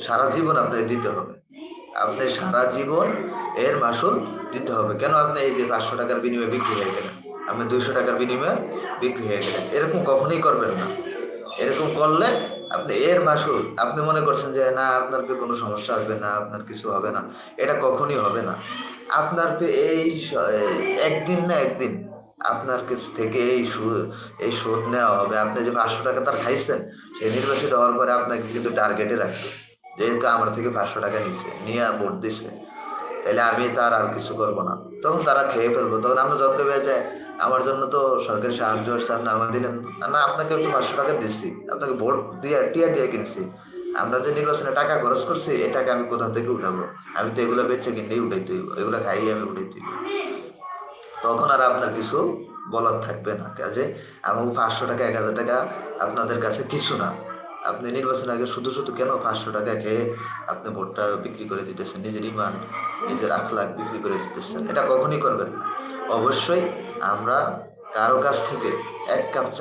সারা জীবন আপনাকে দিতে হবে। আপনি সারা জীবন এর মাসুল দিতে হবে। কেন আপনি এই যে 500 টাকার বিনিময়ে বিক্রি হয়ে গেলেন, আপনি 200 টাকার বিনিময়ে বিক্রি হয়ে গেলেন, এরকম কখনোই করবেন না। এরকম করলে আপনি এর মাসুল, আপনি মনে করছেন যে না আপনার কোনো সমস্যা হবে না, আপনার কিছু হবে না, এটা কখনই হবে না। আপনার একদিন না একদিন আপনার কাছ থেকে এই শোধ নেওয়া হবে। আপনি যে 500 টাকা তার খাইছেন, সে নির্বাচিত হওয়ার পরে আপনাকে কিন্তু টার্গেটে রাখবে, যেহেতু আমার থেকে 500 টাকা নিচ্ছে, নিয়ে ভোট দিচ্ছে, তাহলে আমি তার আর কিছু করবো না। তখন তারা খেয়ে ফেলবো। তখন আমরা জানতে পেরে যায় আমার জন্য তো সরকারি সাহায্য আসছে, আপনি আমাকে দিলেন না, আপনাকে একটু 500 টাকা দিচ্ছি, আপনাকে ভোট দিয়ে টিয়া দিয়ে কিনছি, আমরা যে নির্বাচনে টাকা খরচ করছি এই টাকা আমি কোথা থেকে উঠাবো? আমি তো এগুলো বেচে কিনলেই উঠাইতে হইব, এগুলো খাইয়ে আমি উঠাইতে হইব। তখন আর আপনার কিছু বলার থাকবে না। কাজে আমাকে 500 টাকা 1000 টাকা আপনাদের কাছে কিছু না। আপনি নির্বাচনের আগে শুধু শুধু কেন 500 টাকা খেয়ে আপনি ভোটটা বিক্রি করে দিতেছেন, নিজের ইমান নিজের আখলাখ বিক্রি করে দিতেছেন? এটা কখনই করবেন না। অবশ্যই আমরা কারো কাছ থেকে 1 কাপ চা